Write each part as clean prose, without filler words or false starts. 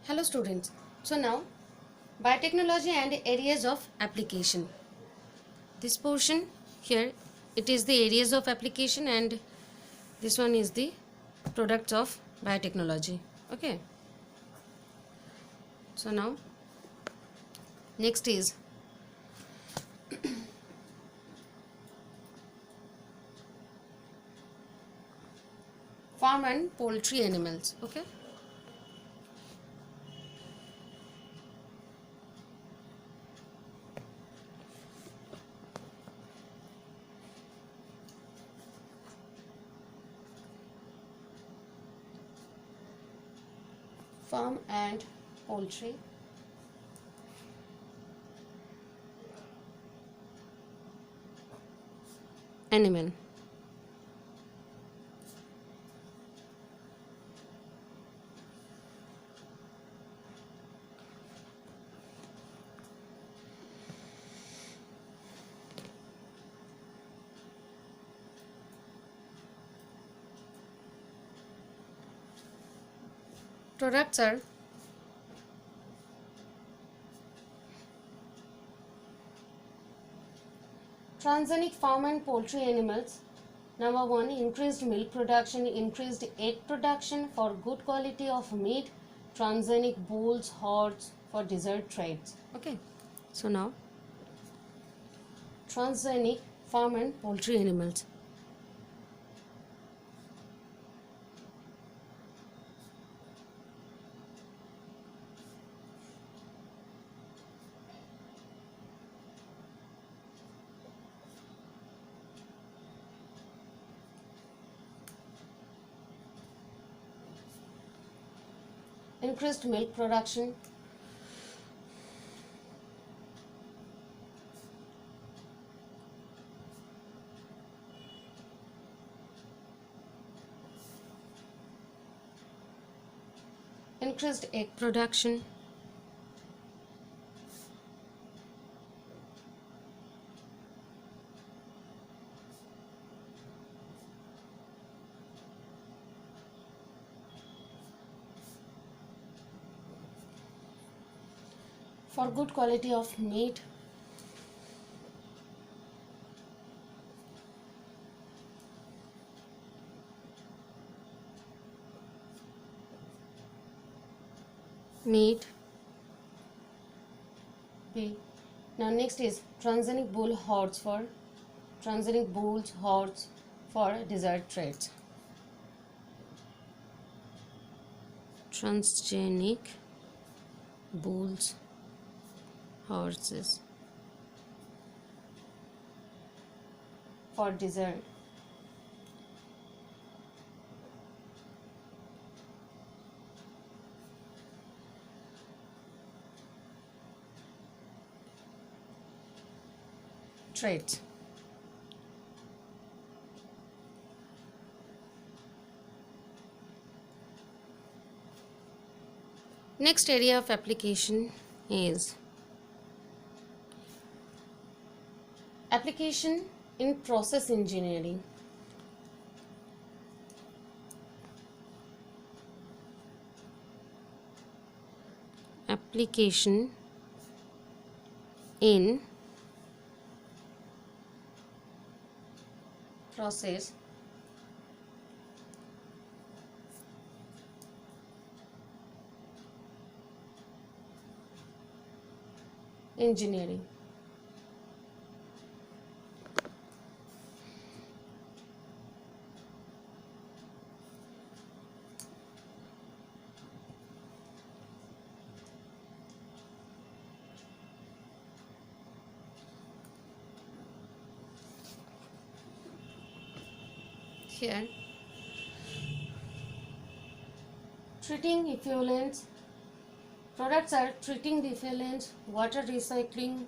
Hello students. So now biotechnology and areas of application. This portion here it is the areas of application and this one is the products of biotechnology. Okay. So now next is farm and poultry animals. Okay. Farm and poultry animal. Products are transgenic farm and poultry animals. Number 1, increased milk production, increased egg production for good quality of meat, transgenic bulls, hordes for dessert trades. Okay. So now transgenic farm and poultry animals. Increased milk production, increased egg production, for good quality of meat, meat. B. Now next is transgenic bull hordes for transgenic bulls hordes for dessert trades. Transgenic bulls horses for dessert. Trades. Next area of application is application in process engineering. Application in process engineering. Here treating effluents. Products are treating the effluents, water recycling,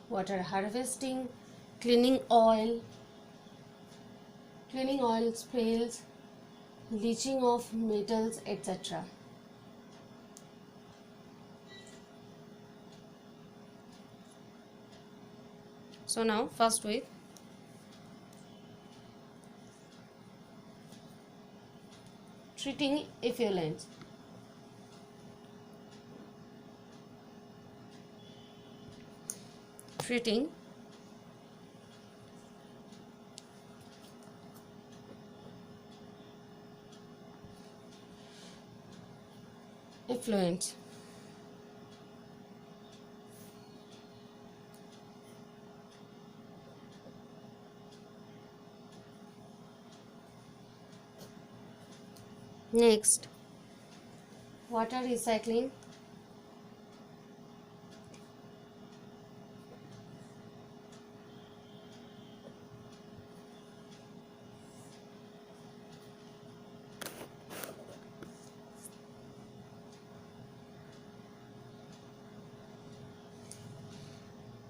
water harvesting, cleaning oil spills, leaching of metals, etc. So now first with treating effluents. treating effluents. Next, water recycling.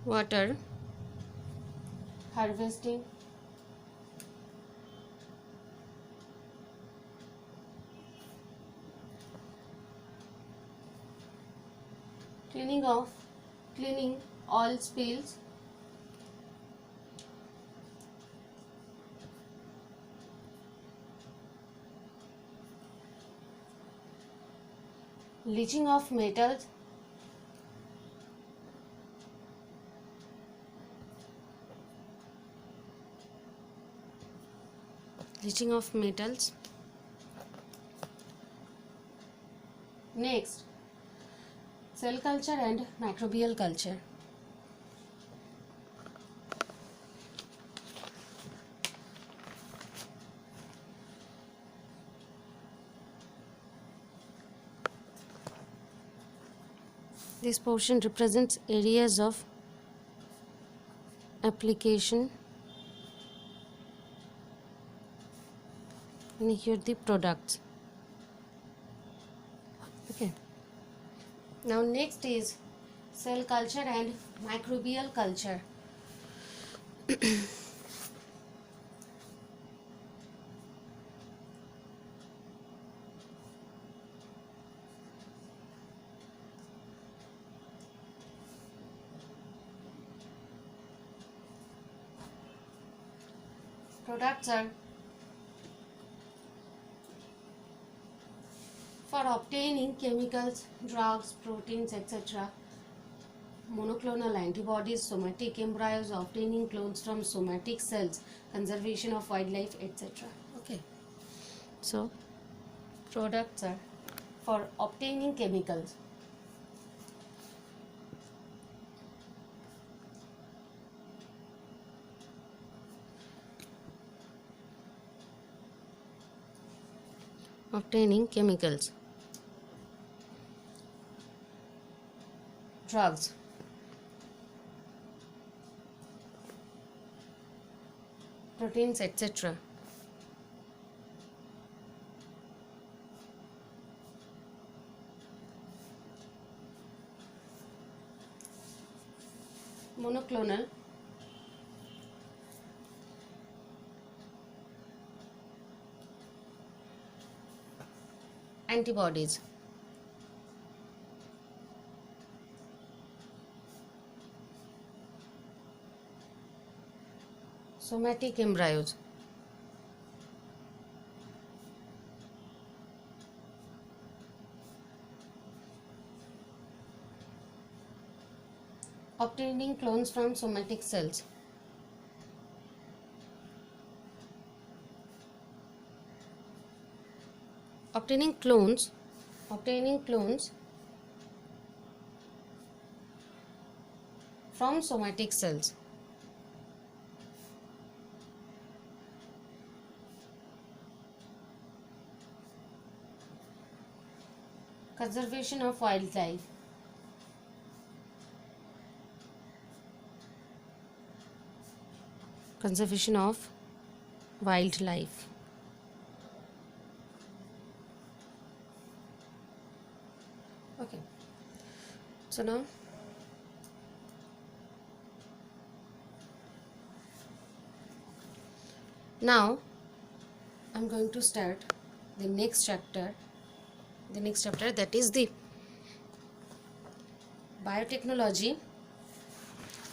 Water harvesting. Cleaning all spills. Leaching of metals. Leaching of metals. Next, cell culture and microbial culture. This portion represents areas of application, and here the products. Okay. Now next is cell culture and microbial culture. Products are for obtaining chemicals, drugs, proteins, etc. Monoclonal antibodies, somatic embryos, obtaining clones from somatic cells, conservation of wildlife, etc. Okay. So, products are for obtaining chemicals. Obtaining chemicals. Drugs. Proteins, etc. Monoclonal antibodies. Somatic embryos. Obtaining clones from somatic cells. Obtaining clones from somatic cells. Conservation of wildlife. Conservation of wildlife. Okay. So now I'm going to start the next chapter. That is the biotechnology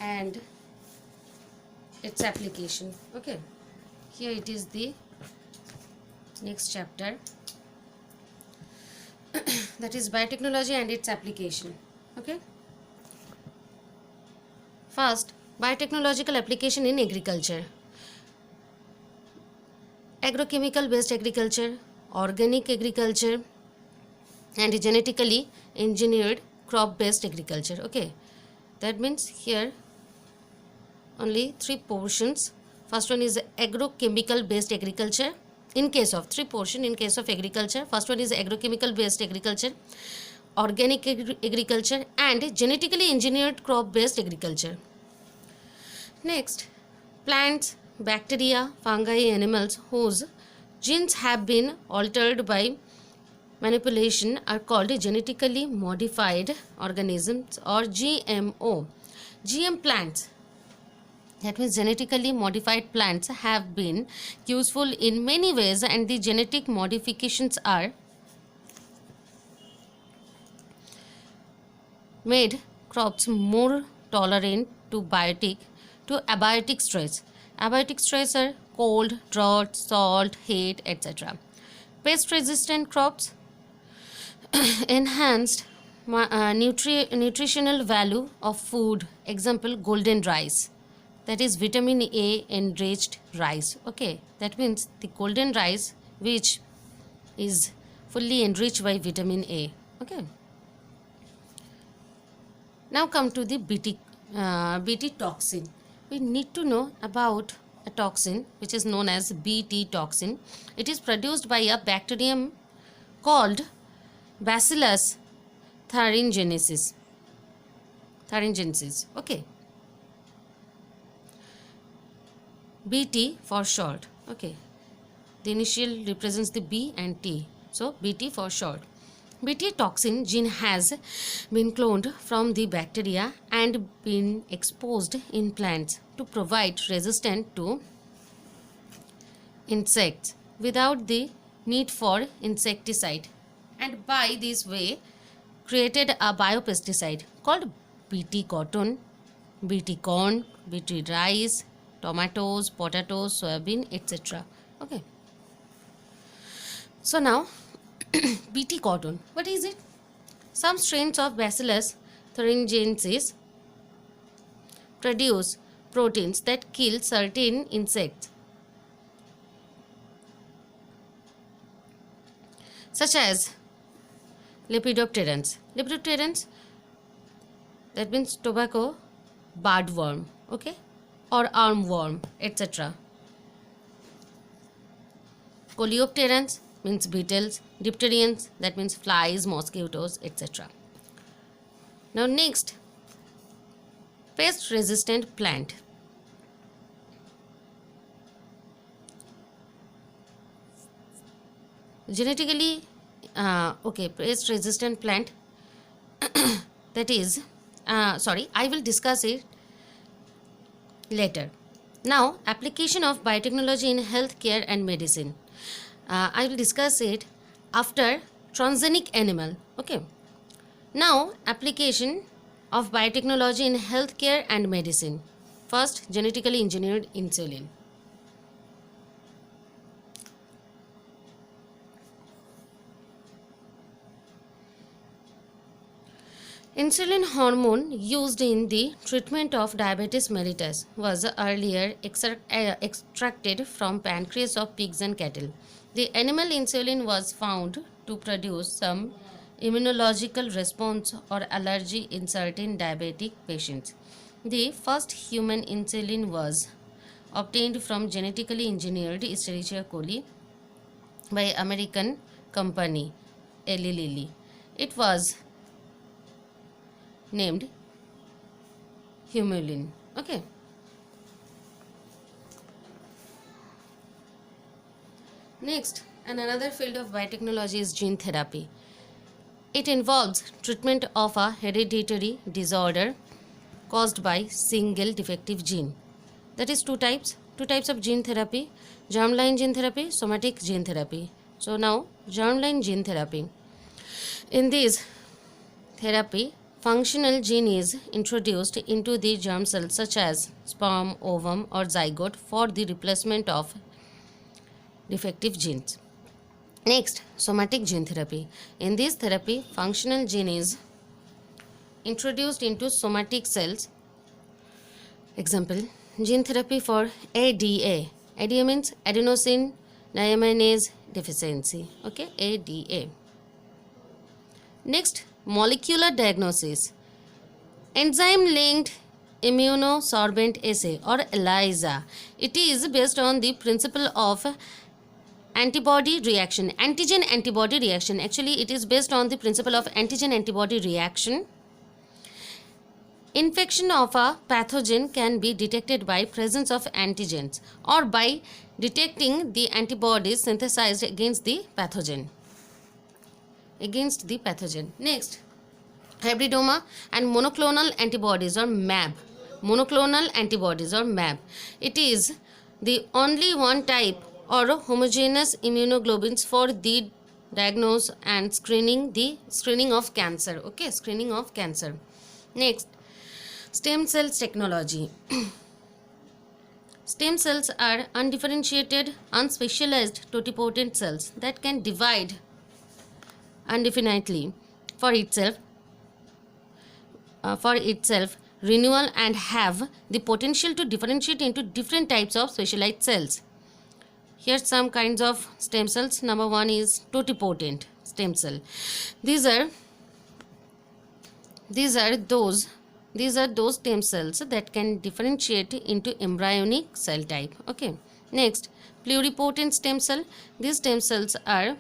and its application. Okay, here it is the next chapter that is biotechnology and its application. Okay, first Biotechnological application in agriculture. Agrochemical based agriculture, organic agriculture, and genetically engineered crop based agriculture. Okay, that means here only three portions. First one is agrochemical based agriculture. In case of three portion, in case of agriculture, first one is agrochemical based agriculture, organic agriculture, and genetically engineered crop based agriculture. Next, plants, bacteria, fungi, animals whose genes have been altered by manipulation are called genetically modified organisms or GMO. GM plants, that means genetically modified plants, have been useful in many ways, and the genetic modifications are made crops more tolerant to abiotic stress. Abiotic stress are cold, drought, salt, heat, etc. Pest resistant crops enhanced nutritional value of food. Example, golden rice, that is vitamin A enriched rice. Okay, that means the golden rice which is fully enriched by vitamin A. Okay, now come to the Bt toxin. We need to know about a toxin which is known as Bt toxin. It is produced by a bacterium called Bacillus thuringiensis. Okay, Bt for short. Okay, the initial represents the B and T, so Bt for short. Bt toxin gene has been cloned from the bacteria and been exposed in plants to provide resistance to insects without the need for insecticide, and by this way created a biopesticide called Bt cotton, Bt corn, Bt rice, tomatoes, potatoes, soybean, etc. Okay, so now Bt cotton, what is it? Some strains of Bacillus thuringiensis produce proteins that kill certain insects, such as Lepidopterans. Lepidopterans, that means tobacco budworm, okay, or armworm, etc. Coleopterans means beetles, dipterians, that means flies, mosquitoes, etc. Now next, pest resistant plant. Genetically pest resistant plant that is I will discuss it later. Now, application of biotechnology in healthcare and medicine. I will discuss it after transgenic animal. Okay. Now, application of biotechnology in healthcare and medicine. First, genetically engineered insulin. Insulin hormone used in the treatment of diabetes mellitus was earlier extracted from pancreas of pigs and cattle. The animal insulin was found to produce some immunological response or allergy in certain diabetic patients. The first human insulin was obtained from genetically engineered Escherichia coli by American company Eli Lilly. It was named Humulin. Okay. Next, another field of biotechnology is gene therapy. It involves treatment of a hereditary disorder caused by single defective gene. That is two types of gene therapy: germline gene therapy, somatic gene therapy. So now, germline gene therapy. In this therapy, functional gene is introduced into the germ cells such as sperm, ovum or zygote for the replacement of defective genes. Next, somatic gene therapy. In this therapy, functional gene is introduced into somatic cells Example, gene therapy for ADA. ADA means adenosine deaminase deficiency. Okay, ADA. Next, molecular diagnosis. Enzyme linked immunosorbent assay or ELISA. It is based on the principle of antibody reaction, antigen antibody reaction. Actually, it is based on the principle of antigen antibody reaction. Infection of a pathogen can be detected by presence of antigens or by detecting the antibodies synthesized against the pathogen. Next, hybridoma and monoclonal antibodies or MAB. Monoclonal antibodies or MAB. It is the only one type or homogeneous immunoglobulins for the diagnosis and screening of cancer. Okay, screening of cancer. Next, stem cells technology. Stem cells are undifferentiated, unspecialized totipotent cells that can divide indefinitely for itself, renewal, and have the potential to differentiate into different types of specialized cells. Here's some kinds of stem cells. Number one is totipotent stem cell. These are those stem cells that can differentiate into embryonic cell type. Okay. Next, pluripotent stem cell. These stem cells are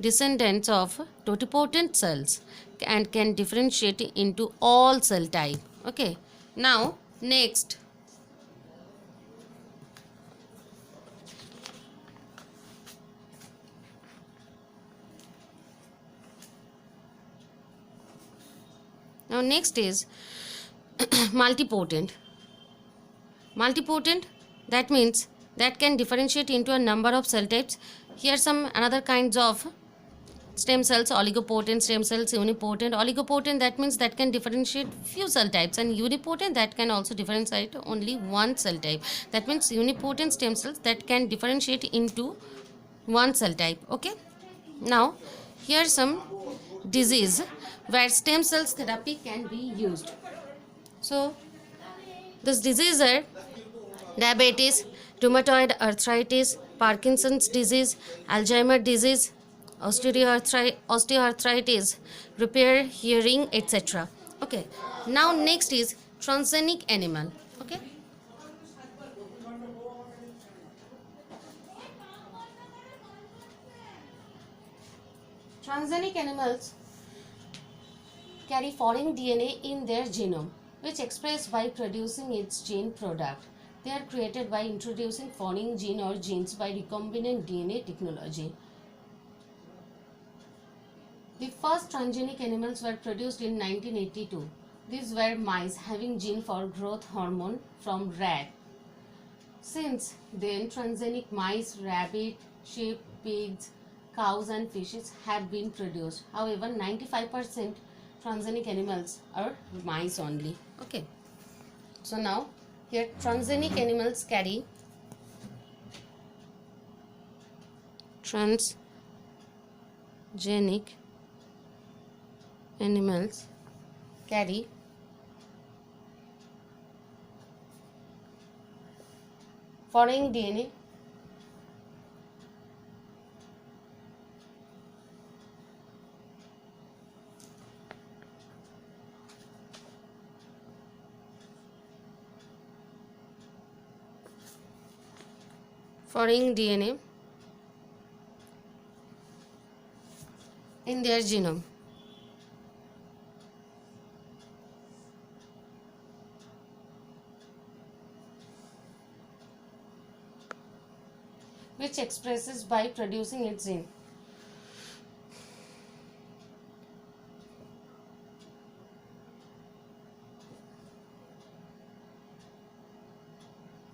descendants of totipotent cells and can differentiate into all cell type. Okay. Now, next, is multipotent. Multipotent, that means that can differentiate into a number of cell types. Here some another kinds of stem cells: oligopotent stem cells, unipotent. Oligopotent, that means that can differentiate few cell types, and unipotent, that can also differentiate only one cell type. That means unipotent stem cells that can differentiate into one cell type. Okay. Now, here's some disease where stem cells therapy can be used. So, this disease are diabetes, rheumatoid arthritis, Parkinson's disease, Alzheimer's disease, osteoarthritis, repair hearing, etc. Okay. Now next is transgenic animal. Okay. Transgenic animals carry foreign DNA in their genome, which expressed by producing its gene product. They are created by introducing foreign gene or genes by recombinant DNA technology. The first transgenic animals were produced in 1982. These were mice having gene for growth hormone from rat. Since then, transgenic mice, rabbit, sheep, pigs, cows and fishes have been produced. However, 95% transgenic animals are mice only. Okay. So now, here transgenic animals carry foreign DNA in their genome. Which expresses by producing its gene.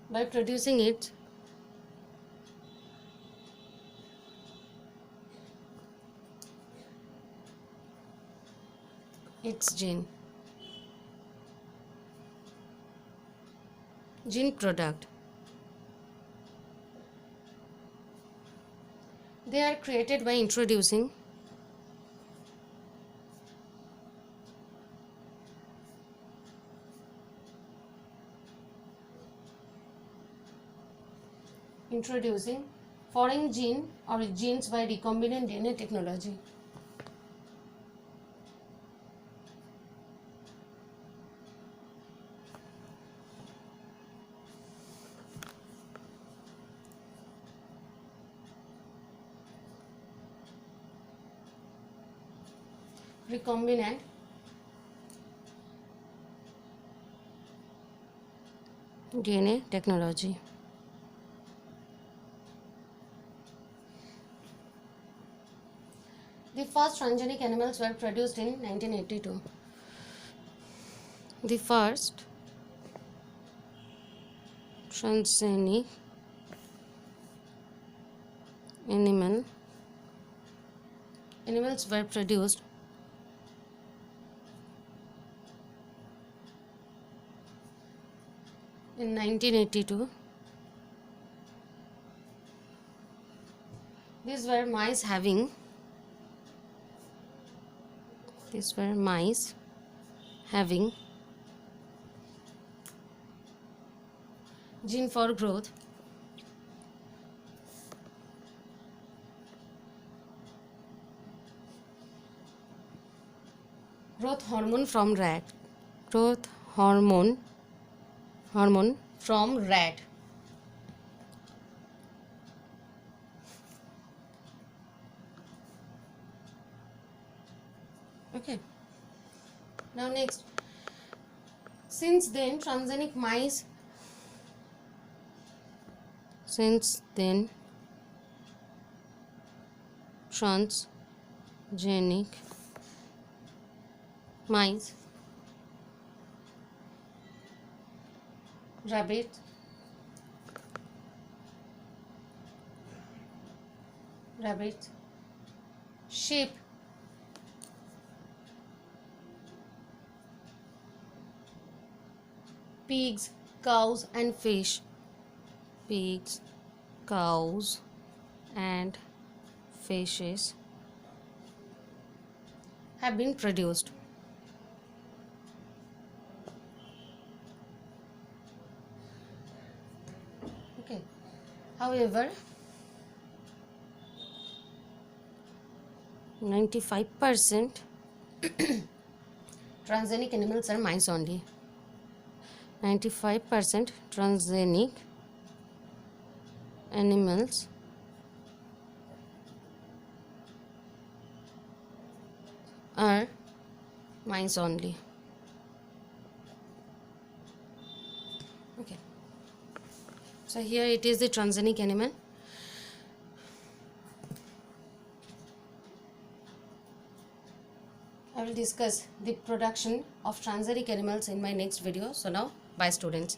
By producing its gene product. They are created by introducing Introducing foreign gene or genes by recombinant DNA technology. Recombinant DNA technology. The first transgenic animals were produced in 1982. The first transgenic animals were produced in 1982. These were mice having gene for growth, growth hormone from rat. Okay. Now next, since then transgenic mice rabbits, sheep, pigs, cows and fish. Pigs, cows and fishes have been produced. Okay. However, 95% transgenic animals are mice only. 95% transgenic animals are mice only. Okay. So here it is the transgenic animal. I will discuss the production of transgenic animals in my next video. So now, bye students.